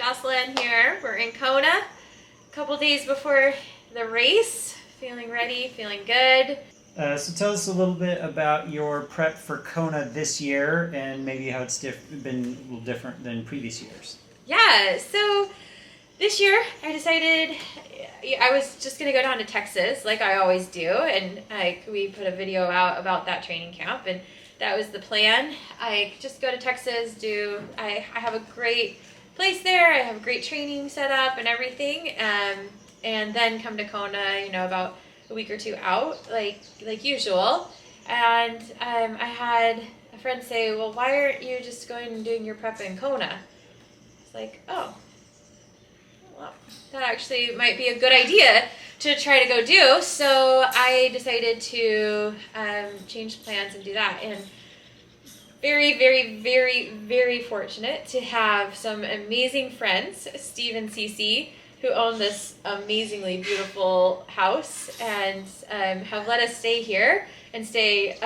Jocelyn here. We're in Kona, a couple days before the race. Feeling ready, feeling good. So tell us a little bit about your prep for Kona this year and maybe how it's been a little different than previous years. Yeah, so this year I decided I was just going to go down to Texas like I always do, and we put a video out about that training camp, and that was the plan. I just go to Texas, I have a great place there, I have a great training set up and everything, and then come to Kona, about a week or two out, like usual. And I had a friend say, well, why aren't you just going and doing your prep in Kona? It's like, oh, well, that actually might be a good idea to try to go do. So I decided to change plans and do that. And very, very, very, very fortunate to have some amazing friends, Steve and Cece, who own this amazingly beautiful house and have let us stay here and stay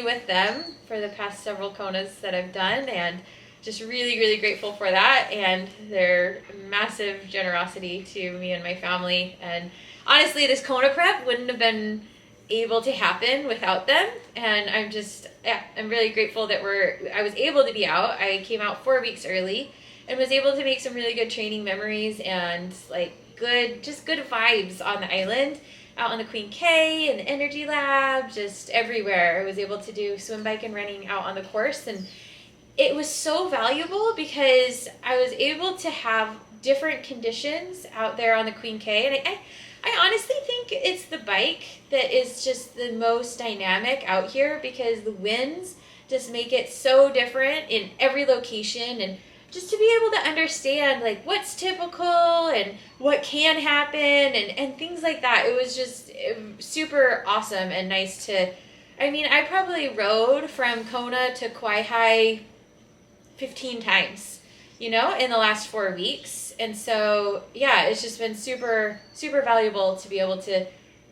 with them for the past several Konas that I've done, and just really, really grateful for that and their massive generosity to me and my family. And honestly, this Kona prep wouldn't have been able to happen without them, and I'm really grateful that I was able to be out. I came out 4 weeks early and was able to make some really good training memories and good vibes on the island, out on the Queen K and the Energy Lab, just everywhere. I was able to do swim, bike, and running out on the course, and it was so valuable because I was able to have different conditions out there on the Queen K, and I honestly think it's the bike that is just the most dynamic out here, because the winds just make it so different in every location, and just to be able to understand what's typical and what can happen and things like that. It was just super awesome and nice I probably rode from Kona to Kauai 15 times, in the last 4 weeks. And so, yeah, it's just been super, super valuable to be able to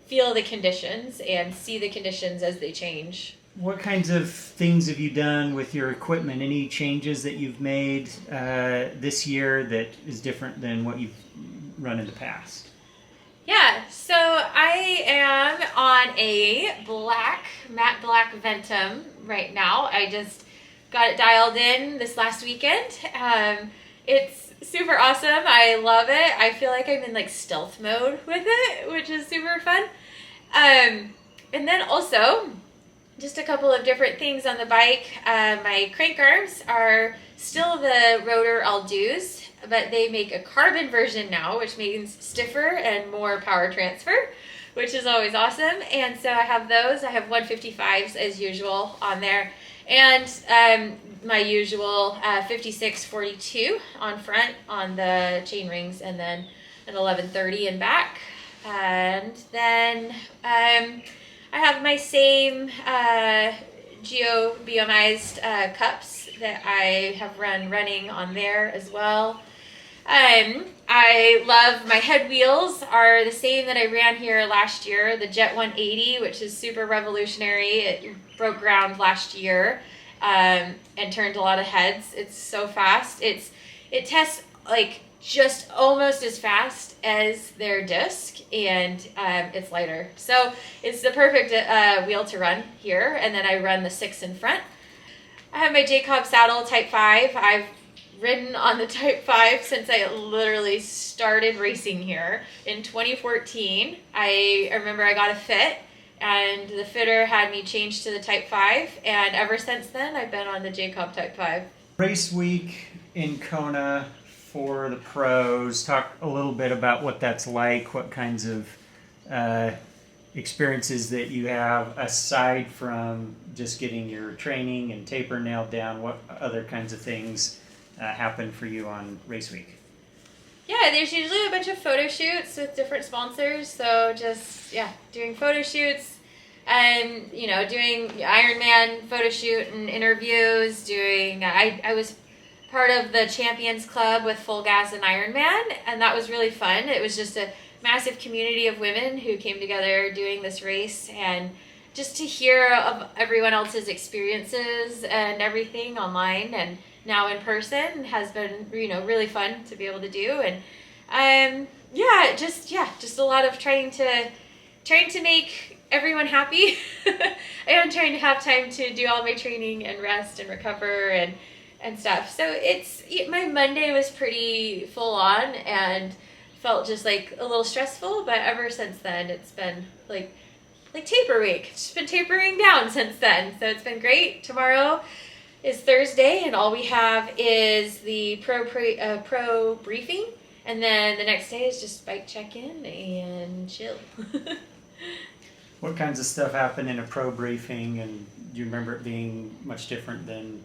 feel the conditions and see the conditions as they change. What kinds of things have you done with your equipment? Any changes that you've made this year that is different than what you've run in the past? Yeah, so I am on a matte black Ventum right now. I just got it dialed in this last weekend. It's super awesome. I love it. I feel like I'm in stealth mode with it, which is super fun. And then also, just a couple of different things on the bike. My crank arms are still the rotor Aldu's, but they make a carbon version now, which means stiffer and more power transfer, which is always awesome. And so I have those. I have 155s as usual on there. And my usual 56-42 on front on the chain rings, and then an 1130 in back. And then I have my same BMIzed cups that I have running on there as well. I love my head wheels are the same that I ran here last year, the Jet 180, which is super revolutionary. It broke ground last year and turned a lot of heads. It's so fast. It tests just almost as fast as their disc, and it's lighter. So it's the perfect wheel to run here. And then I run the 6 in front. I have my Jacob saddle Type 5. I've ridden on the Type 5 since I literally started racing here in 2014. I remember I got a fit, and the fitter had me change to the Type 5, and ever since then I've been on the Jacob Type 5. Race week in Kona for the pros. Talk a little bit about what that's like, what kinds of experiences that you have aside from just getting your training and taper nailed down. What other kinds of things happen for you on race week? Yeah, there's usually a bunch of photo shoots with different sponsors. So just, doing photo shoots and, doing Ironman photo shoot and interviews, I was part of the Champions Club with Full Gas and Ironman, and that was really fun. It was just a massive community of women who came together doing this race, and just to hear of everyone else's experiences and everything online, and now in person has been, really fun to be able to do. And just a lot of trying to make everyone happy. I'm trying to have time to do all my training and rest and recover and stuff. So my Monday was pretty full on and felt just like a little stressful, but ever since then it's been like taper week. It's just been tapering down since then. So it's been great. Tomorrow is Thursday and all we have is the pro briefing, and then the next day is just bike check-in and chill. What kinds of stuff happened in a pro briefing, and do you remember it being much different than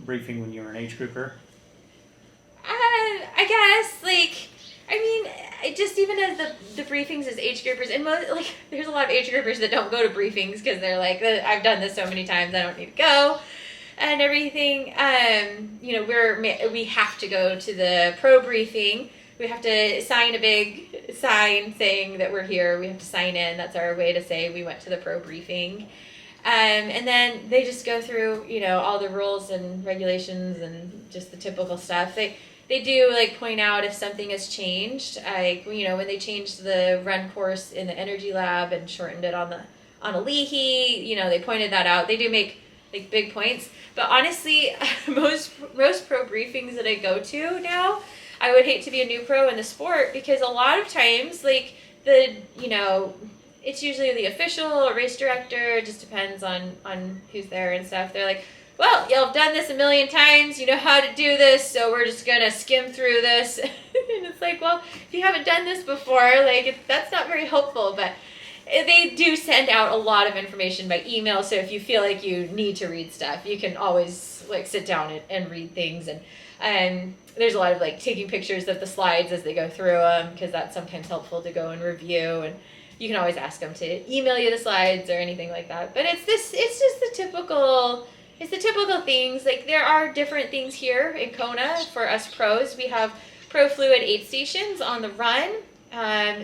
briefing when you were an age grouper? I guess, just even as the briefings as age groupers, and there's a lot of age groupers that don't go to briefings because they're like, I've done this so many times, I don't need to go, and everything. We have to go to the pro briefing. We have to sign a big sign saying that we're here. We have to sign in. That's our way to say we went to the pro briefing. And then they just go through, all the rules and regulations and just the typical stuff. They do point out if something has changed. When they changed the run course in the energy lab and shortened it on a Leahy, they pointed that out. They do make big points. But honestly, most pro briefings that I go to now, I would hate to be a new pro in the sport because a lot of times it's usually the official or race director. It just depends on who's there and stuff. They're like, well, y'all have done this a million times. You know how to do this, so we're just going to skim through this. And it's like, well, if you haven't done this before, that's not very helpful. But they do send out a lot of information by email, so if you feel like you need to read stuff, you can always sit down and read things. And there's a lot of taking pictures of the slides as they go through them, because that's sometimes helpful to go and review. And you can always ask them to email you the slides or anything like that. But it's just the typical things. There are different things here in Kona for us pros. We have pro fluid aid stations on the run.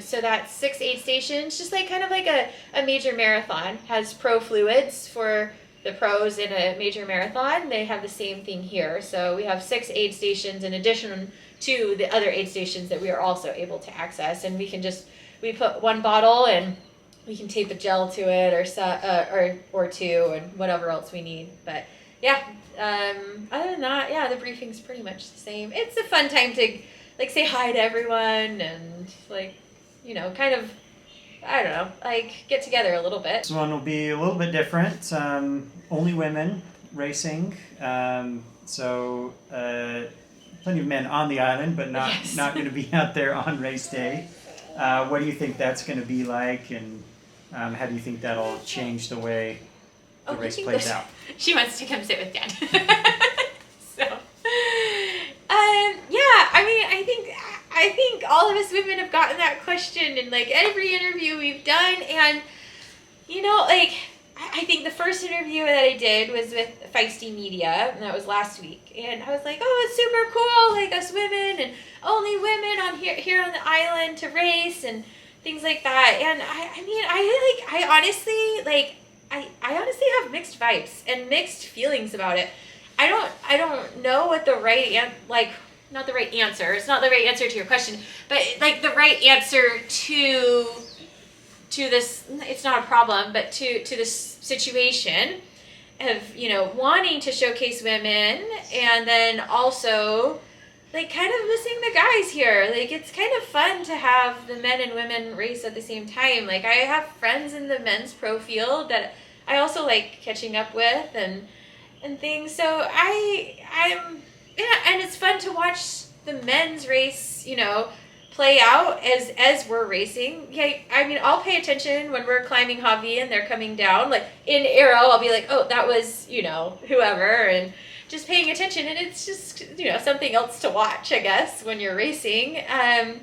So that's 6 aid stations, just kind of like a major marathon has pro fluids for the pros in a major marathon. They have the same thing here. So we have 6 aid stations in addition to the other aid stations that we are also able to access. And we put one bottle and we can tape a gel to it or two and whatever else we need. But yeah, other than that, the briefing's pretty much the same. It's a fun time to say hi to everyone and kind of, I don't know, get together a little bit. This one will be a little bit different. Only women racing. So plenty of men on the island, but not going to be out there on race day. What do you think that's going to be like, and how do you think that'll change the way the race plays out? She wants to come sit with Dad. I think all of us women have gotten that question in every interview we've done, and I think the first interview that I did was with Feisty Media, and that was last week, and I was like, oh, it's super cool, us women and only women on here on the island to race and things like that. And I honestly have mixed vibes and mixed feelings about it. I don't know what the right not the right answer. It's not the right answer to your question, but the right answer to this. It's not a problem, but to this situation of wanting to showcase women, and then also kind of missing the guys here. It's kind of fun to have the men and women race at the same time. I have friends in the men's pro field that I also like catching up with and things. So and it's fun to watch the men's race, play out as we're racing. Yeah, I'll pay attention when we're climbing Javi and they're coming down. In Arrow, I'll be like, oh, that was, whoever, and just paying attention. And it's just, something else to watch, I guess, when you're racing. And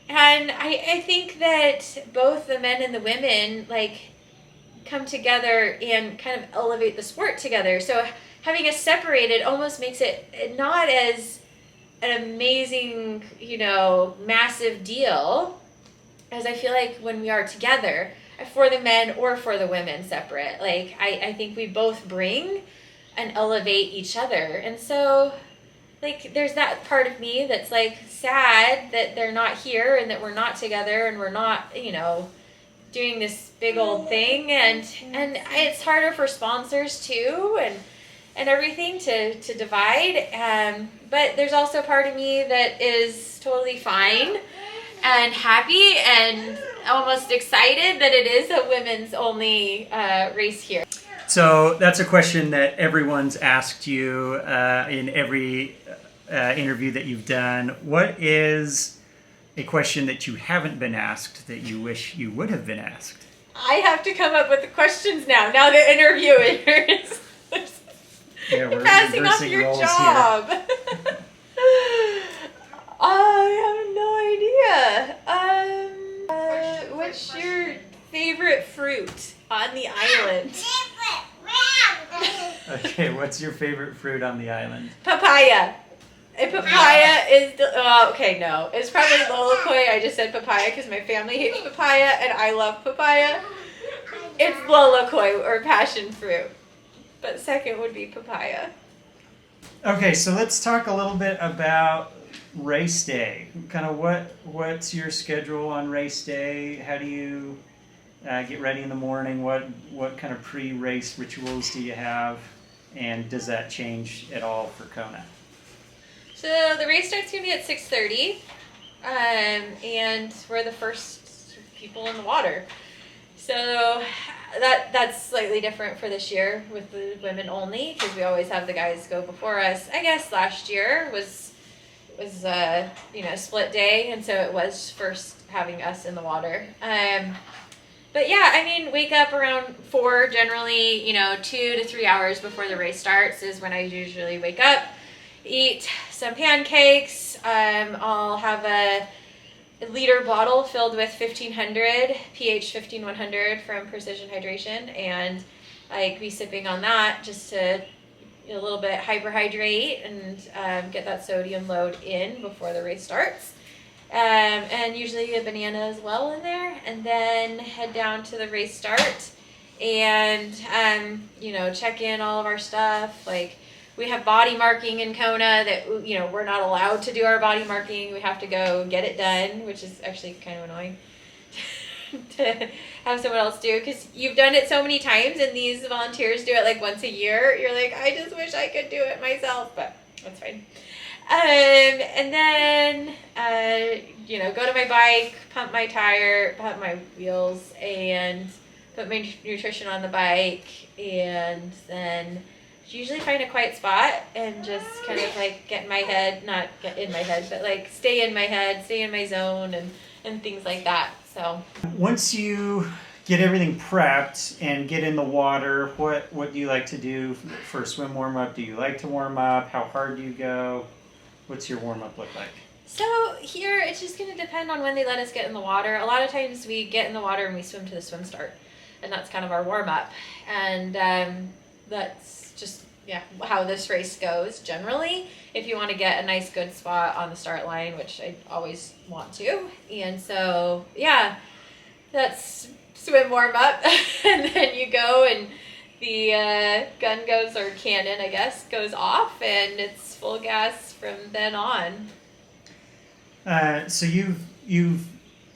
I think that both the men and the women, come together and kind of elevate the sport together. So having us separated almost makes it not as an amazing, massive deal as I feel like when we are together, for the men or for the women separate. I think we both bring and elevate each other. And so, like, there's that part of me that's, like, sad that they're not here and that we're not together and we're not, you know, doing this big old thing. And it's harder for sponsors, too, and everything to divide. But there's also part of me that is totally fine and happy and almost excited that it is a women's only race here. So that's a question that everyone's asked you in every interview that you've done. What is a question that you haven't been asked that you wish you would have been asked? I have to come up with the questions now. Now the interviewer is we're passing off reversing your roles job. here. I have no idea. What's your favorite fruit on the island? Okay, what's your favorite fruit on the island? Papaya. And papaya is okay, no. It's probably Lolakoi. I just said papaya because my family hates papaya and I love papaya. It's Lolakoi or passion fruit. But second would be papaya. Okay, so let's talk a little bit about race day. Kind of what's your schedule on race day? How do you get ready in the morning? What kind of pre-race rituals do you have? And does that change at all for Kona? So the race starts going to be at 6:30, and we're the first people in the water. So that's slightly different for this year with the women only, because we always have the guys go before us. I guess last year was split day, and so it was first having us in the water. But yeah, I mean, wake up around 4 generally, 2 to 3 hours before the race starts is when I usually wake up, eat some pancakes. I'll have a liter bottle filled with 1500, pH 15100 from Precision Hydration, and I be sipping on that just to a little bit hyperhydrate and get that sodium load in before the race starts. And usually a banana as well in there, and then head down to the race start and check in all of our stuff. Like, we have body marking in Kona that we're not allowed to do our body marking. We have to go get it done, which is actually kind of annoying to have someone else do, because you've done it so many times and these volunteers do it like once a year. You're like, I just wish I could do it myself, but that's fine. And then, go to my bike, pump my tire, pump my wheels, and put my nutrition on the bike, and then usually find a quiet spot and just kind of like get in my head, not get in my head, but like stay in my head, stay in my zone, and things like that. So once you get everything prepped and get in the water, what do you like to do for a swim warm-up? Do you like to warm up? How hard do you go? What's your warm-up look like? So here, it's just going to depend on when they let us get in the water. A lot of times we get in the water and we swim to the swim start, and that's kind of our warm-up. And that's just, how this race goes generally, if you want to get a nice good spot on the start line, which I always want to. And so, that's swim warm-up. And then you go and the gun goes, or cannon, I guess, goes off, and it's full gas from then on. So you've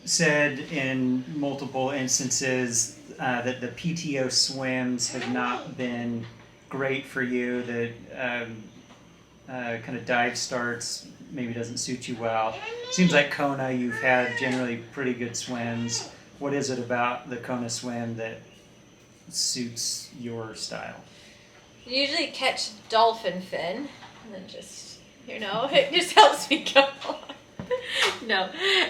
said in multiple instances that the PTO swims have not been great for you, that kind of dive starts maybe doesn't suit you well. Seems like Kona, you've had generally pretty good swims. What is it about the Kona swim that suits your style? You usually catch dolphin fin, and then just, it just helps me go on. No.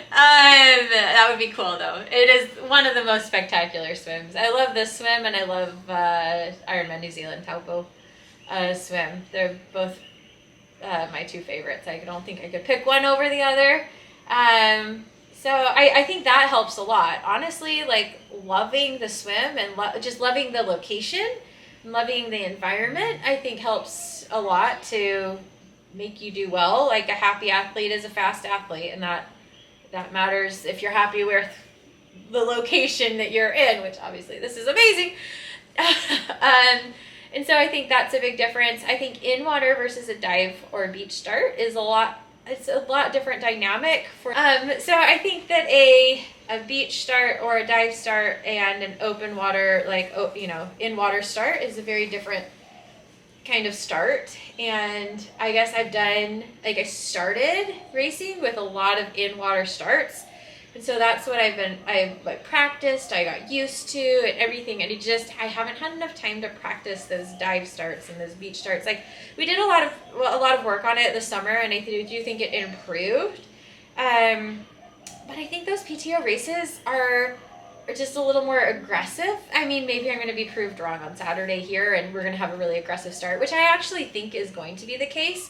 That would be cool, though. It is one of the most spectacular swims. I love this swim, and I love Ironman New Zealand Taupo swim. They're both my two favorites. I don't think I could pick one over the other. So I think that helps a lot. Honestly, like, loving the swim and just loving the location and loving the environment, I think helps a lot to make you do well. Like, a happy athlete is a fast athlete, and that matters if you're happy with the location that you're in, which obviously this is amazing. And so I think that's a big difference. I think in water versus a dive or a beach start is it's a lot different dynamic for so I think that a beach start or a dive start and an open water, like, in water start is a very different kind of start. And I guess I started racing with a lot of in water starts, and so that's what I practiced, I got used to, and everything, and I haven't had enough time to practice those dive starts and those beach starts. Like, we did a lot of work on it this summer, and I do think it improved. But I think those PTO races are just a little more aggressive. I mean, maybe I'm going to be proved wrong on Saturday here, and we're going to have a really aggressive start, which I actually think is going to be the case,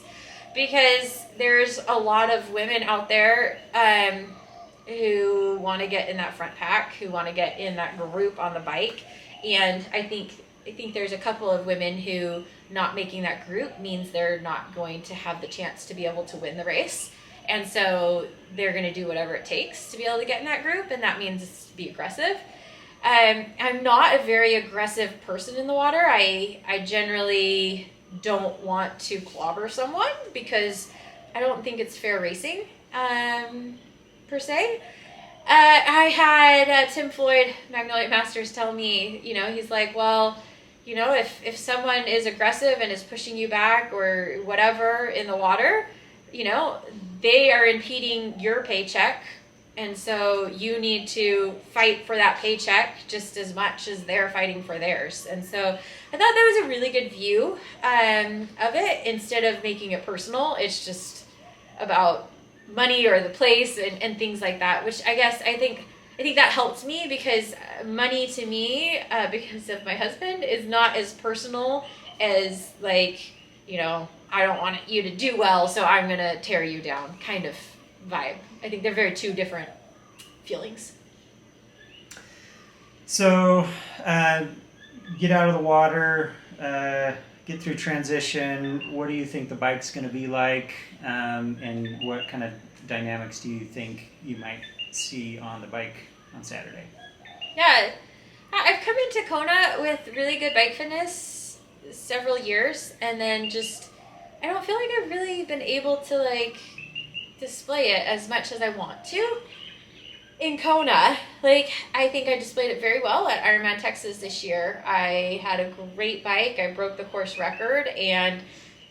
because there's a lot of women out there who want to get in that front pack, who want to get in that group on the bike. And I think there's a couple of women who not making that group means they're not going to have the chance to be able to win the race. And so they're going to do whatever it takes to be able to get in that group, and that means to be aggressive. I'm not a very aggressive person in the water. I generally don't want to clobber someone, because I don't think it's fair racing. Per se. I had Tim Floyd, Magnolia Masters, tell me, he's like, well, if someone is aggressive and is pushing you back or whatever in the water, they are impeding your paycheck. And so you need to fight for that paycheck just as much as they're fighting for theirs. And so I thought that was a really good view of it. Instead of making it personal, it's just about money or the place and things like that, which I think that helped me, because money to me, because of my husband, is not as personal as, like, I don't want you to do well, so I'm going to tear you down kind of vibe. I think they're two different feelings. So, get out of the water, get through transition. What do you think the bike's going to be like, and what kind of dynamics do you think you might see on the bike on Saturday? Yeah, I've come into Kona with really good bike fitness several years, and then I don't feel like I've really been able to display it as much as I want to in Kona. I think I displayed it very well at Ironman Texas this year. I had a great bike. I broke the course record, and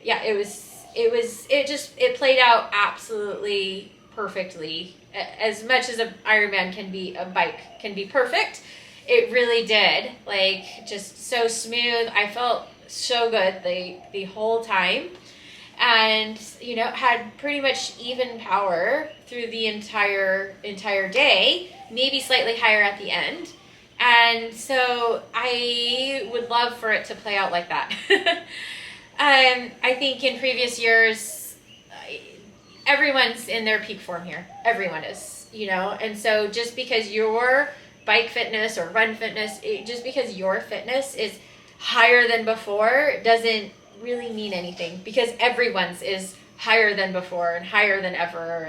yeah, it played out absolutely perfectly. As much as a bike can be perfect, it really did. Just so smooth. I felt so good the whole time. And had pretty much even power through the entire day, maybe slightly higher at the end. And so I would love for it to play out like that. I think in previous years, everyone's in their peak form here. Everyone is, and so just because your bike fitness or run fitness, just because your fitness is higher than before doesn't really mean anything, because everyone's is higher than before and higher than ever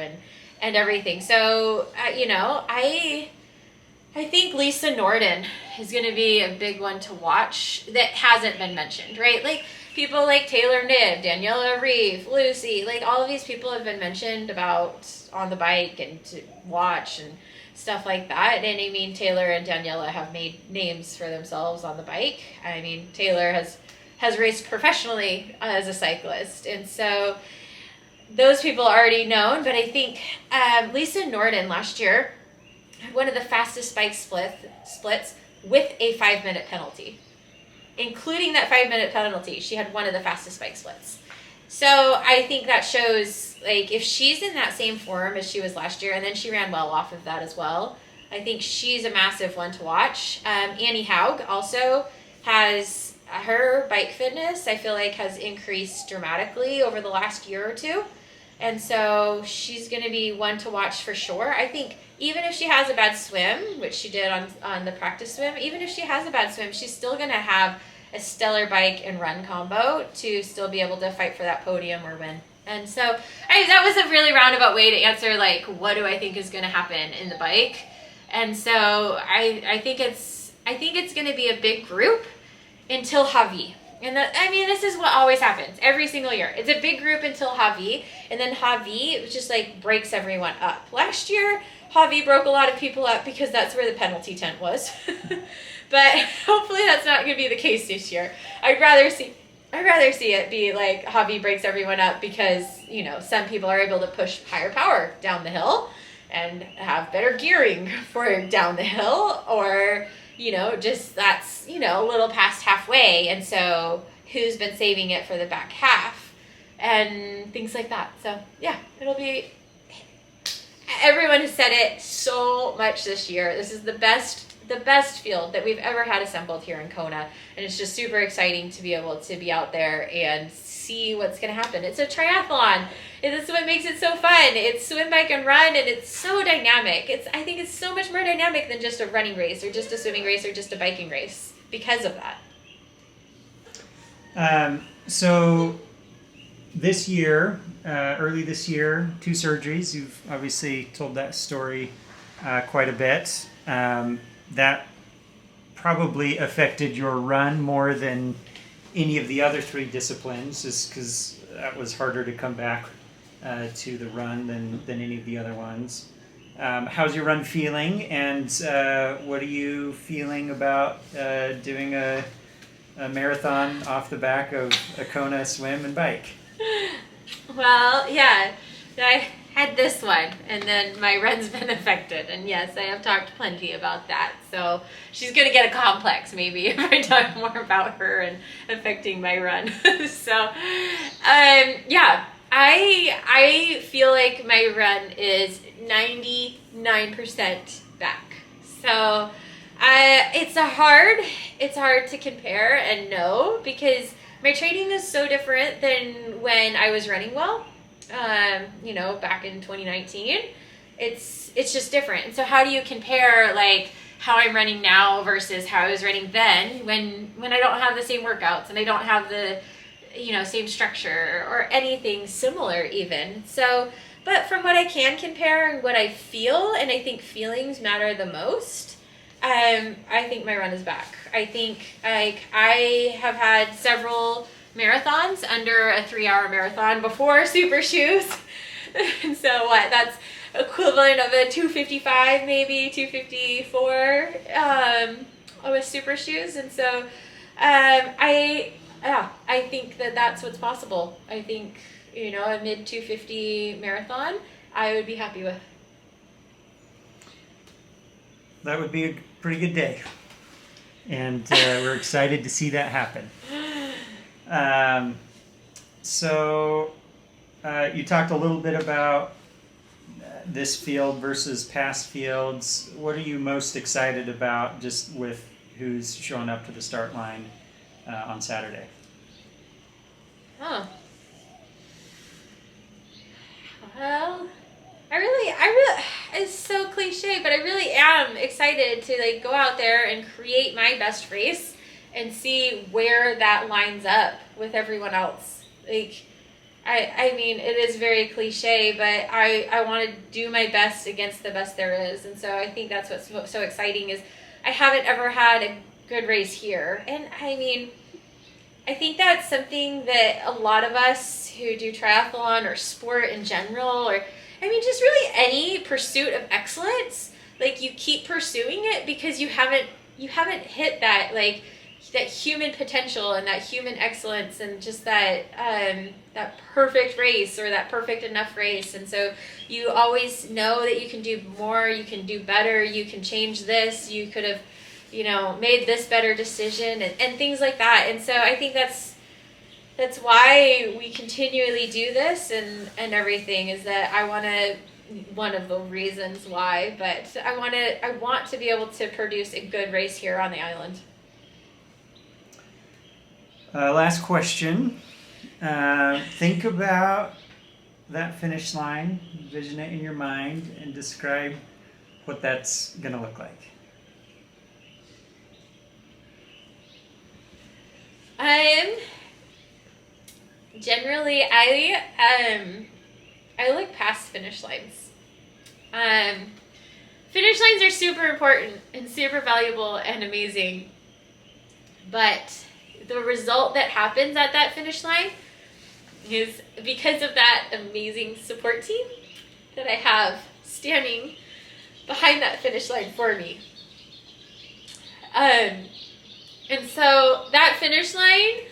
and everything. So I think Lisa Norden is going to be a big one to watch that hasn't been mentioned, right? People like Taylor Knibb, Daniela Reeve, Lucy, all of these people have been mentioned about on the bike and to watch and stuff like that. And I mean, Taylor and Daniela have made names for themselves on the bike. I mean, Taylor has raced professionally as a cyclist, and so those people are already known. But I think Lisa Norden last year had one of the fastest bike splits with a 5-minute penalty. Including that 5-minute penalty, she had one of the fastest bike splits. So I think that shows, if she's in that same form as she was last year, and then she ran well off of that as well, I think she's a massive one to watch. Annie Haug also has her bike fitness, I feel like, has increased dramatically over the last year or two. And so she's going to be one to watch for sure. I think even if she has a bad swim, which she did on the practice swim, even if she has a bad swim, she's still going to have a stellar bike and run combo to still be able to fight for that podium or win. And so that was a really roundabout way to answer, what do I think is going to happen in the bike. And so I think it's going to be a big group until Hawi. And this is what always happens every single year. It's a big group until Javi, and then Javi just like breaks everyone up. Last year, Javi broke a lot of people up because that's where the penalty tent was. But hopefully that's not going to be the case this year. I'd rather see it be like Javi breaks everyone up because, some people are able to push higher power down the hill and have better gearing for down the hill, or, just that's, a little past halfway. And so who's been saving it for the back half and things like that. So yeah, it'll be, everyone has said it so much this year. This is the best field that we've ever had assembled here in Kona, and it's just super exciting to be able to be out there and see what's going to happen. It's a triathlon, and this is what makes it so fun. It's swim, bike, and run, and it's so dynamic. I think it's so much more dynamic than just a running race or just a swimming race or just a biking race because of that. So this year, early this year, 2 surgeries. You've obviously told that story quite a bit. That probably affected your run more than any of the other 3 disciplines, just because that was harder to come back to the run than any of the other ones. How's your run feeling, and what are you feeling about doing a marathon off the back of a Kona swim and bike? Well, yeah, I had this one, and then my run's been affected, and yes, I have talked plenty about that. So she's gonna get a complex maybe if I talk more about her and affecting my run. So, yeah, I feel like my run is 99% back. So, it's hard to compare and know because my training is so different than when I was running well. Back in 2019, it's just different. And so how do you compare like how I'm running now versus how I was running then when I don't have the same workouts and I don't have the, same structure or anything similar even. So, but from what I can compare and what I feel, and I think feelings matter the most, I think my run is back. I think I have had several marathons under a 3-hour marathon before super shoes. And so that's equivalent of a 255, maybe 254 with super shoes. And so I think that's what's possible. I think, a mid 250 marathon, I would be happy with. That would be a pretty good day. And we're excited to see that happen. So you talked a little bit about this field versus past fields. What are you most excited about just with who's showing up to the start line on Saturday? Oh. Well, I really, it's so cliche, but I really am excited to go out there and create my best race and see where that lines up with everyone else. I mean, it is very cliche, but I want to do my best against the best there is. And so I think that's what's so exciting is I haven't ever had a good race here. And I mean, I think that's something that a lot of us who do triathlon or sport in general, or just really any pursuit of excellence, you keep pursuing it because you haven't hit that that human potential and that human excellence and just that that perfect race or that perfect enough race. And so you always know that you can do more, you can do better, you can change this, you could have made this better decision and things like that. And so I think that's why we continually do this and everything, is that one of the reasons why, but I want to be able to produce a good race here on the island. Last question. Think about that finish line, envision it in your mind, and describe what that's going to look like. Generally, I look past finish lines. Finish lines are super important and super valuable and amazing, but the result that happens at that finish line is because of that amazing support team that I have standing behind that finish line for me. And so that finish line,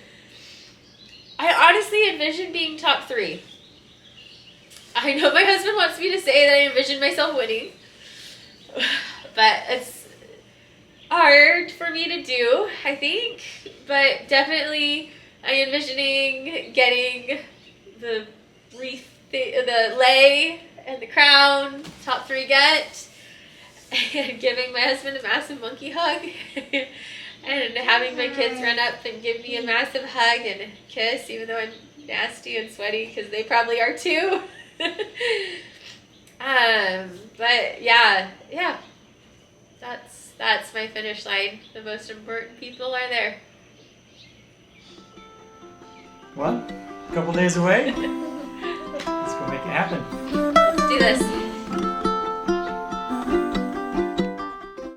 I honestly envision being top 3. I know my husband wants me to say that I envision myself winning, but it's hard for me to do, I think. But definitely, I'm envisioning getting the wreath, the lei, and the crown, top 3 get, and giving my husband a massive monkey hug, and having my kids run up and give me a massive hug and a kiss, even though I'm nasty and sweaty, because they probably are too. But yeah, that's my finish line. The most important people are there. Well, a couple days away. Let's go make it happen. Let's do this.